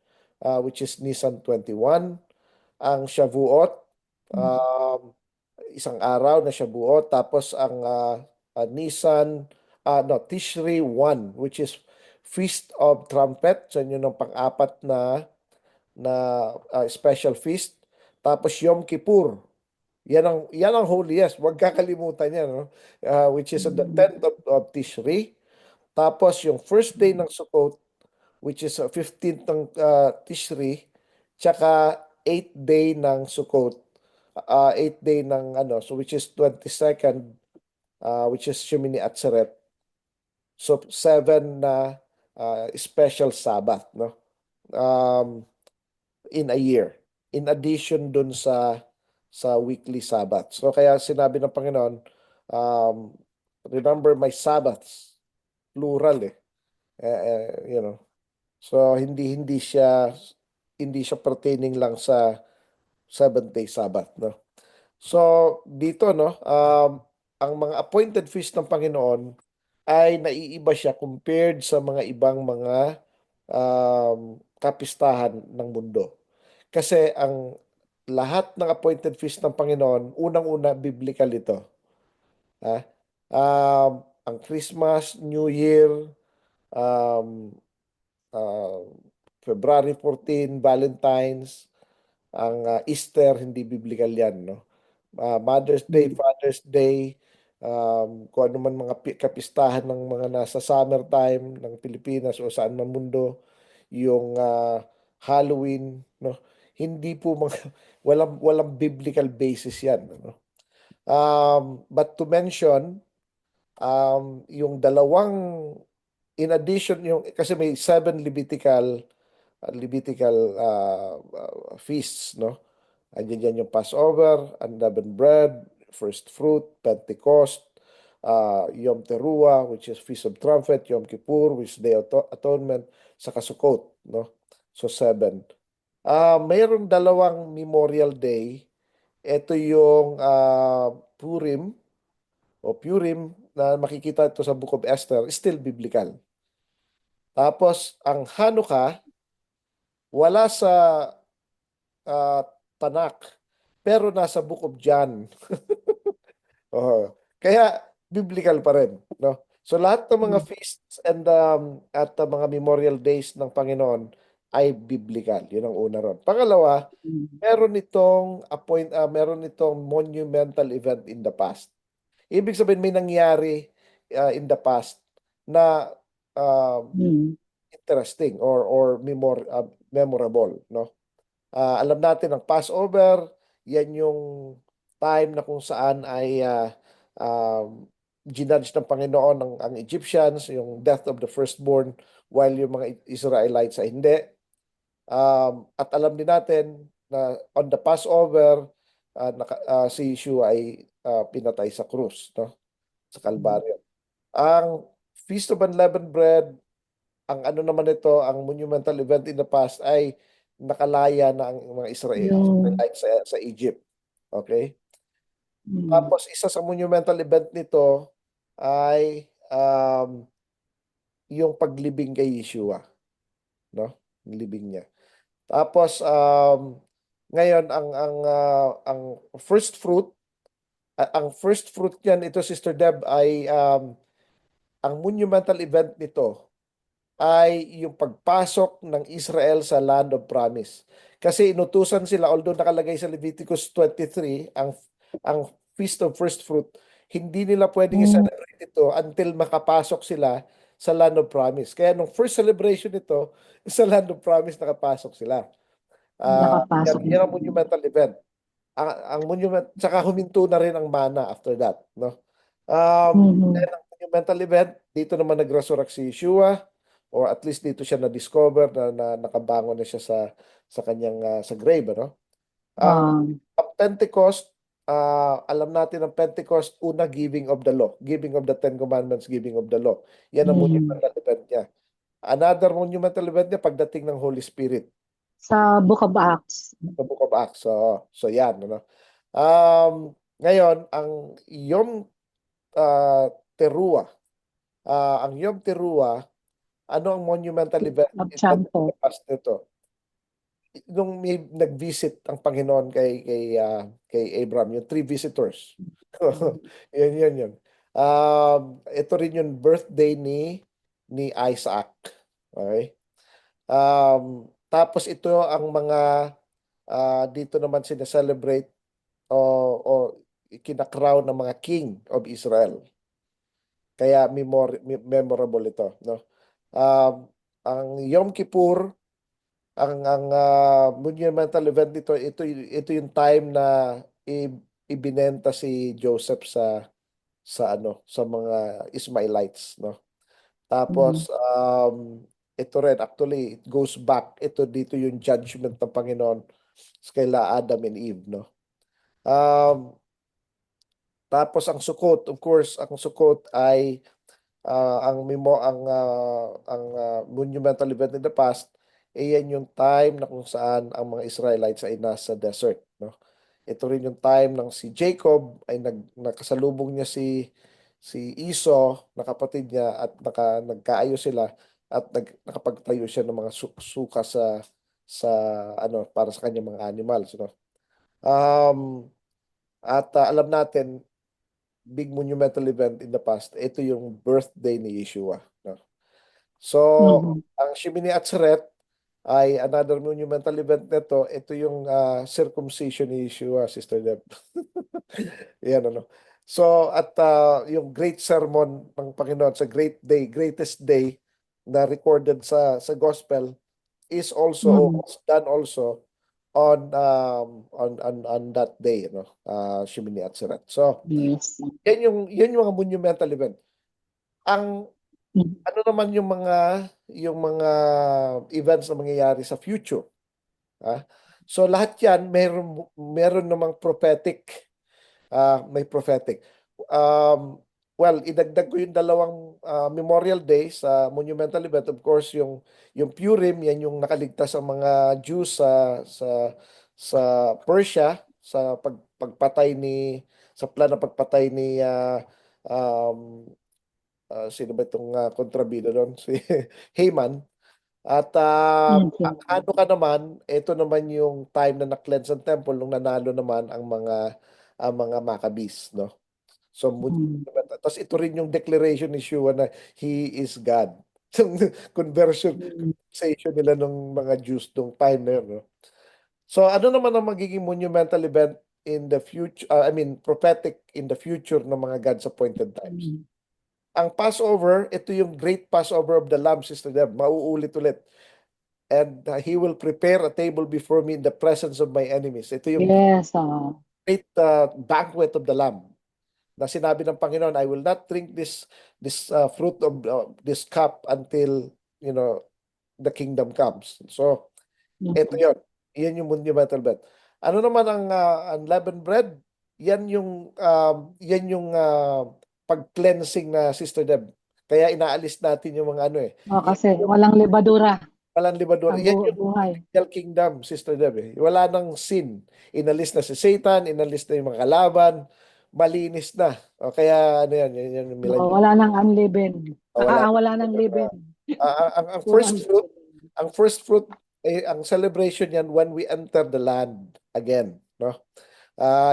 which is Nisan 21, ang Shavuot, um, isang araw na Shavuot, tapos ang Nisan, no, Tishri 1, which is Feast of Trumpet, so yun ang pang-apat na special feast. Tapos Yom Kippur, yan ang holiest. Huwag kakalimutan yan, no? Which is on the Mm. 10th of Tishri. Tapos yung first day ng Sukkot, which is 15th ng Tishri, tsaka 8th day ng Sukkot, 8th day ng ano, so which is 22nd, which is Shemini Atzeret. So 7 na special Sabbath, no? Um, in a year. In addition dun sa weekly Sabbath. So kaya sinabi ng Panginoon, um, remember my Sabbaths, plural eh. You know. So hindi siya pertaining lang sa seventh day Sabbath, no. So dito, no, ang mga appointed feast ng Panginoon ay naiiba siya compared sa mga ibang mga kapistahan ng mundo. Kasi ang lahat ng appointed feast ng Panginoon, unang-una biblical ito. Ha? Ang Christmas, New Year, um, uh, February 14, Valentine's, ang Easter, hindi biblical yan, no? Mother's Day, Mm. Father's Day, kung ano man mga kapistahan ng mga nasa summertime ng Pilipinas o saan man mundo, yung Halloween, no? Hindi po mga walang biblical basis yan, no? But to mention, yung dalawang in addition yung kasi may seven Levitical feasts, no? Andiyan yan yung Passover, unleavened bread, first fruit, Pentecost, Yom Teruah, which is Feast of Trumpet, Yom Kippur, which is Day of Atonement, saka Sukkot, no? So 7. Mayroong dalawang Memorial Day. Ito yung Purim na makikita ito sa Book of Esther, still biblical. Tapos ang Hanukkah, wala sa ah, Tanakh, pero nasa Book of John. Oo. Kaya biblical pa rin, no? So lahat ng mga Mm. feasts and at mga memorial days ng Panginoon ay biblical. 'Yun ang una ron. Pangalawa, Mm. meron itong monumental event in the past. Ibig sabihin may nangyari in the past na um, Mm. interesting or memorable, no? Alam natin ang Passover, yan yung time na kung saan ay ginudge ng Panginoon ang Egyptians, yung death of the firstborn, while yung mga Israelites ay hindi. At alam din natin na on the Passover, si Yeshua ay pinatay sa krus, no? Sa Kalbaryo. Ang Feast of Unleavened Bread, ang ano naman ito, ang monumental event in the past ay nakalaya na ang mga Yung Israelites sa Egypt. Okay? mm. Tapos isa sa monumental event nito ay yung paglibing kay Yeshua, no? Yung libing niya. Tapos ngayon ang first fruit, ang first fruit niyan ito Sister Deb ay ang monumental event nito ay yung pagpasok ng Israel sa land of promise. Kasi inutusan sila, although nakalagay sa Leviticus 23, ang Feast of First Fruit, hindi nila pwedeng Mm. i-celebrate ito until makapasok sila sa land of promise. Kaya nung first celebration ito, sa land of promise nakapasok sila. Nakapasok na. Yan ang monumental event. Ang monument, saka huminto na rin ang mana after that, no? Mm. Then ang monumental event, dito naman nag-resurrect si Yeshua, or at least dito siya na-discover na nakabangon na siya sa kanyang sa grave, ano? Um, Ang Pentecost, alam natin ang Pentecost, una giving of the law, giving of the Ten Commandments, giving of the law. Yan ang mm. monumental event niya. Another monumental event niya, pagdating ng Holy Spirit Sa Book of Acts. sa Book of Acts. So yan, ano? Ngayon, ang Yom Teruah, ang Yom Teruah, ano ang monumental event Of event in the Champo. past nito? Nung may nag-visit ang Panginoon kay Abraham, yung three visitors. Yun. Ito rin yung birthday ni Isaac. Okay? Tapos ito ang mga dito naman sineselebrate o kinakrown ng mga king of Israel. Kaya memorable ito, no? Um, ang Yom Kippur, ang monumental event nito, ito yung time na ibinenta si Joseph sa ano sa mga Ismailites, no? Mm. Tapos ito rin actually it goes back dito yung judgment ng Panginoon sa kaila Adam and Eve, no? Um, Tapos ang Sukkot, of course, ang Sukkot ay ang monumental event in the past, yan yung time na kung saan ang mga Israelites ay nasa desert, no? Ito rin yung time ng si Jacob ay nakasalubong niya si Esau na kapatid niya at nagkaayos sila at nakapagtayo siya ng mga suka sa ano para sa kanyang mga animals, no? Alam natin big monumental event in the past, ito yung birthday ni Yeshua, no? So, Mhm. ang Shemini Atzeret ay another monumental event nito. Ito yung circumcision ni Yeshua, Sister Deb. Yan ano. So, yung great sermon ng Panginoon sa great day, greatest day na recorded sa gospel is also Mhm. was done also on that day, no? Shemini Atzeret. So, Yes. yan yung mga monumental event. Ang Mhm. ano naman yung mga events na mangyayari sa future, ah? So lahat 'yan meron namang prophetic, may prophetic. Um, well, idagdag ko yung dalawang Memorial Day sa monumental event. Of course, yung Purim, yan yung nakaligtas ang mga Jews sa Persia pagpatay sa plan na pagpatay ni um, sino ba itong kontrabida doon? Si Haman. At Mhm. ang ano ka naman, ito naman yung time na na-cleanse ang temple nung nanalo naman ang mga Maccabees, no? So, Mhm. tapos ito rin yung declaration ni Shua na He is God. Yung Mhm. conversation nila ng mga Jews nung time na yun, no? So, ano naman ang magiging monumental event in the future, I mean, prophetic in the future ng mga God's appointed times? Mhm. Ang Passover, ito yung great Passover of the Lamb, Sister Deb. Mauulit ulit. And He will prepare a table before me in the presence of my enemies. Ito yung Yes. great banquet of the Lamb na sinabi ng Panginoon, I will not drink this fruit of this cup until the kingdom comes. So, ito Mhm. yon. Yan yung monumental bread. Ano naman ang unleavened bread? Yan yung pag-cleansing na Sister Deb. Kaya inaalis natin yung mga ano eh. Yan Kasi yung walang libadura walang libador. ang Yan yung buhay. millennial kingdom, Sister Deb eh. Wala nang sin. Inalis na si Satan, inalis na yung mga kalaban, malinis na. O kaya ano yan yung millennial. Wala nang unleavened. Wala na. Wala nang leaven. Ang Puro first fruit, unleavened. ang celebration yan when we enter the land again, no?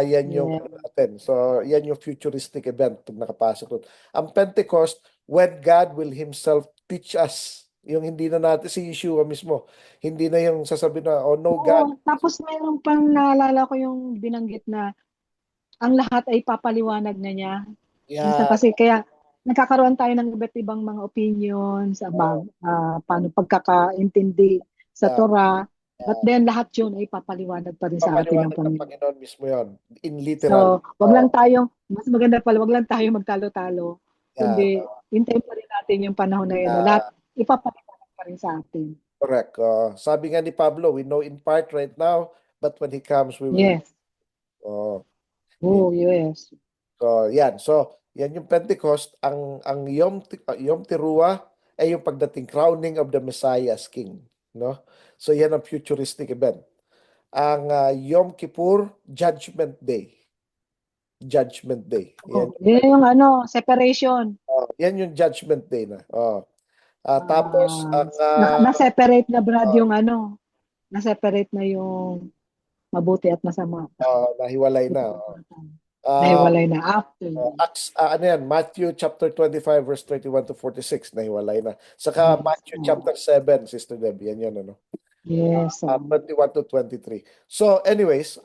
Yan yung Yeah. ano natin. So, yan yung futuristic event pag nakapasok doon. Ang Pentecost, when God will Himself teach us. Yung hindi na natin, si Yeshua mismo, hindi na yung sasabihin na, oh no, God. Oo, tapos mayroon pang naalala ko yung binanggit na ang lahat ay papaliwanag na niya. Minsan Yeah. kasi kaya nagkakaroon tayo ng iba't ibang mga opinions uh, about paano pagkakaintindi sa yeah, Torah. But yeah. then lahat yun ay papaliwanag pa rin sa atin ng Papaliwanag ng Panginoon. Panginoon mismo yon in literal. So, mas maganda pala, wag lang tayo magtalo-talo, Yeah, kundi hintayin pa rin natin yung panahon na yun na lahat uh, ipapaliwanag pa rin sa atin. correct. Sabi nga ni Pablo, we know in part right now, but when He comes, we will. Yes. Oh, Oh, yes. So, yan. So, yan yung Pentecost. Ang Yom Teruah ay yung pagdating crowning of the Messiah as King, no? So, yan ang futuristic event. Ang Yom Kippur, Judgment Day. Judgment Day. Oh, yun yung separation. Yan yung Judgment Day na. Tapos, Ah, na-separate na Brad uh, yung na-separate na yung mabuti at masama. nahiwalay na. Uh, Nahiwalay na after. Acts, ano yan, Matthew chapter 25 verse 31 to 46, nahiwalay na. Saka Yes. Matthew chapter 7, Sister Debbie, yan yun, ano. Yes. 21 to 23. So anyways,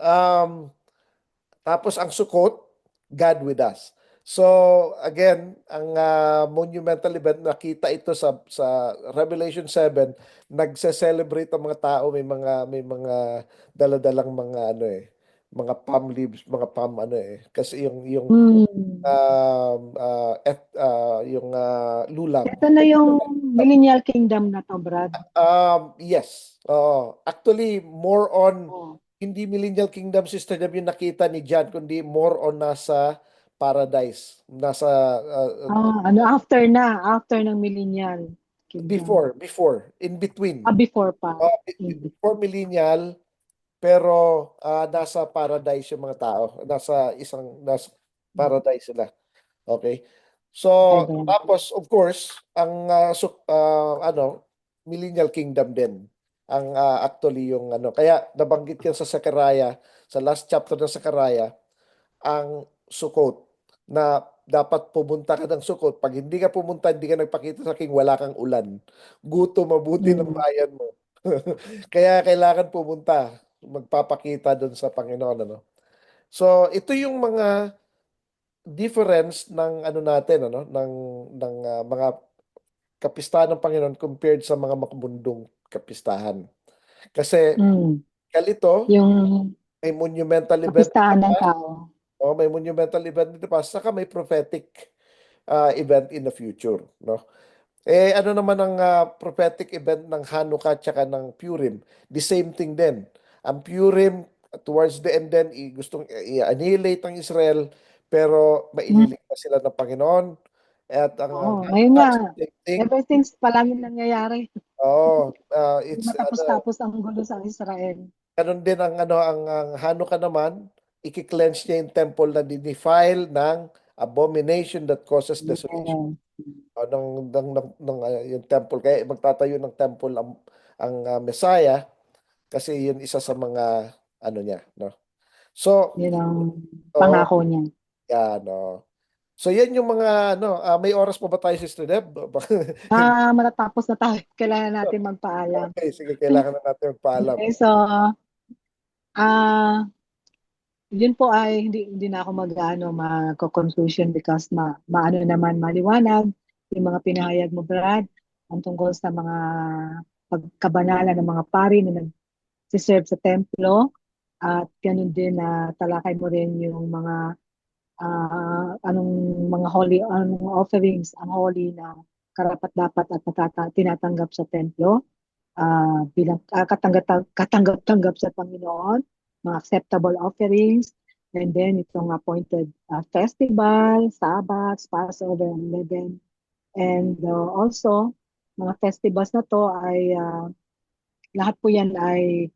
tapos ang Sukkot, God with us. So again, ang monumental event, nakita ito sa Revelation 7, nagse-celebrate ang mga tao, may mga daladalang mga ano mga palm leaves, mga palm ano kasi yung Hmm. lulam. Ito na yung Millennial Kingdom na to, Brad. Yes. Actually, more on Oh. hindi Millennial Kingdom, Sister Deb, yung nakita ni John, kundi more on nasa paradise. Nasa Ano, after ng Millennial Kingdom. in between. Before pa. Hindi. Before millennial, pero nasa paradise yung mga tao. Nasa paradise sila. Okay? So, Okay, Brad. tapos of course, ang millennial kingdom din. Ang actually yung kaya nabanggit yan sa Sakaraya, sa last chapter ng Sakaraya, ang Sukot, na dapat pumunta ka ng Sukot. Pag hindi ka pumunta, hindi ka nagpakita sa king, wala kang ulan. Gutom mabuti ng Hmm. bayan mo. Kaya kailangan pumunta, magpapakita doon sa Panginoon, So, ito yung mga difference ng natin, ng mga kapistahan ng Panginoon compared sa mga makabundong kapistahan. Kasi Hmm. kalito, Yung may monumental event dito kapistahan ng pa, tao. may monumental event dito pa, saka may prophetic event in the future, no? Ano naman ang prophetic event ng Hanukkah tsaka ng Purim? The same thing din. Ang Purim, towards the end din, gustong i-annihilate ang Israel, pero Hmm. maililigtas sila ng Panginoon. At ang Oo. Ngayon Hanukkah nga, is the same thing. ever since palagi nangyayari. Oo, Hindi it's matapos-tapos ang gulo sa Israel. ganun din ang Hanukkah naman, i-cleanse niya yung temple na dinefile ng abomination that causes desolation. Yes. Yung temple, kaya magtatayo ng temple ang Messiah, kasi yun isa sa mga niya, no? So, Yun ang oh, pangako niya. yan, no. So yan yung mga may oras pa ba tayo, Sister Deb? Matatapos na tayo. Kailangan natin magpaalam. Okay, sige, kailangan na natin magpaalam. Okay, so, ah, yun po ay hindi na ako magko-conclusion because maano naman maliwanag yung mga pinahayag mo, Brad, ang tungkol sa mga pagkabanalan ng mga pari na nag-serve sa templo at ganun din na talakay mo rin yung mga anong mga anong offerings ang holy na karapat-dapat at tinatanggap sa templo bilang katanggap-tanggap sa Panginoon, mga acceptable offerings, and then itong appointed festival, Sabbath, Passover, and Lebanon. And also, mga festivals na to ay lahat po yan ay,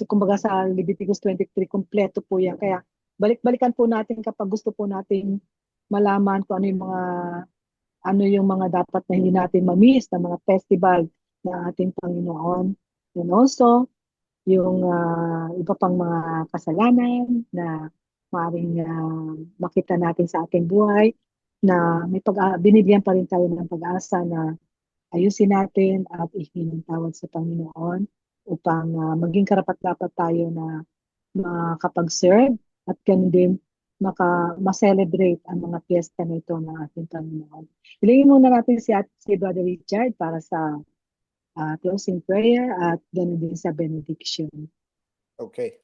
kumbaga sa Leviticus 23, kumpleto po yan. Kaya balik-balikan po natin kapag gusto po natin malaman kung ano yung mga dapat na hindi natin ma-miss na mga festival ng ating Panginoon. And also, yung iba pang mga kasalanan na maaaring makita natin sa ating buhay na binibigyan pa rin tayo ng pag-asa na ayusin natin at ihingi ng tawad sa Panginoon upang maging karapat-dapat tayo na makapag-serve at ganun din ma-celebrate ang mga piyesta na ito ng ating Panginoon. Ilingin muna natin si Brother Richard para sa closing prayer at ganun din sa benediction. Okay.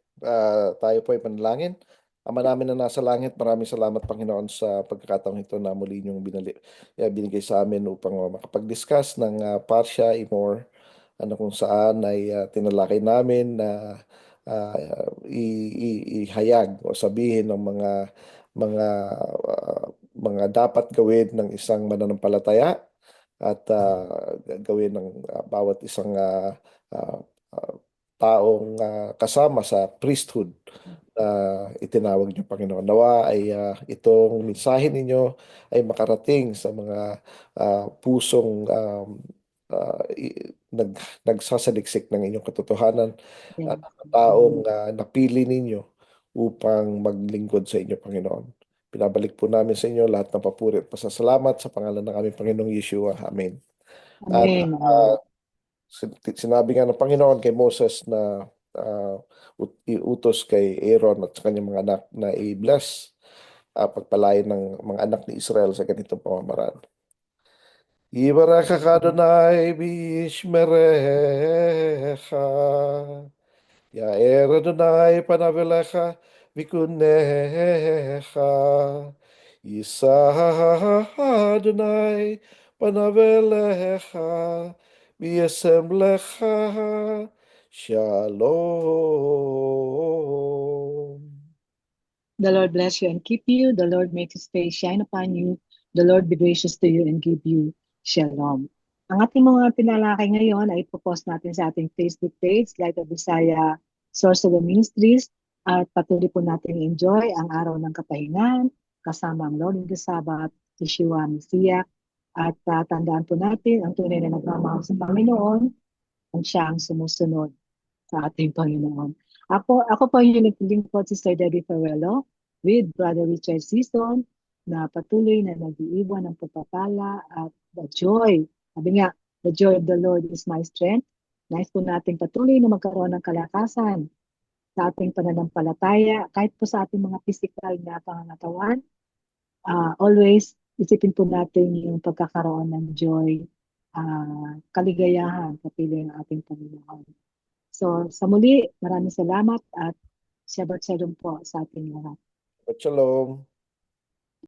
Tayo po ay panalangin. Ama namin na nasa langit, maraming salamat, Panginoon, sa pagkakataong ito na muli niyong binigay sa amin upang makapag-discuss ng Parsha Imor, kung saan ay tinalakay namin na ah, ihayag o sabihin ng mga dapat gawin ng isang mananampalataya at gawin ng bawat isang ah, ah, taong kasama sa priesthood na itinawag niyo, Panginoon. Nawa ay itong mensahe ninyo ay makarating sa mga pusong nagsasaliksik ng inyong katotohanan Yes. at mga taong napili ninyo upang maglingkod sa inyo, Panginoon. Pinabalik po namin sa inyo lahat ng papuri at pasasalamat sa pangalan ng aming Panginoong Yeshua. Amen. At Amen. Amen. sinabi nga ng Panginoon kay Moses na iutos kay Aaron at sa kanyang mga anak na i-bless pagpalain ng mga anak ni Israel sa ganitong pamamaraan. Ibarakak Adonai bishmerecha. Yair Adonai panavelecha vikunecha. Yisa Adonai panavelecha v'yesem lecha. Shalom. The Lord bless you and keep you. The Lord make His face shine upon you. The Lord be gracious to you and give you shalom. Ang ating mga pinalakay ngayon ay ipopost natin sa ating Facebook page, Light of Visaya Source of the Ministries. At patuloy po natin enjoy ang araw ng kapahingan kasama ang Lord in the Sabbath, Yeshua Messiah. At tandaan po natin ang tunay na nagmamahal sa Panginoon ang siya ang sumusunod sa ating Panginoon. Ako po yung naglingkod si Sir Debbie Ferrello with Brother Richard Season na patuloy na nag-iiwan ng pagpapala at the joy. Sabi nga, the joy of the Lord is my strength. Nais po natin patuloy na magkaroon ng kalakasan sa ating pananampalataya, kahit po sa ating mga physical na pangangatawan. Always, isipin po natin yung pagkakaroon ng joy, kaligayahan sa piling ng ating Panginoon. So, sa muli, maraming salamat at Shabbat Shalom po sa ating lahat. Shalom.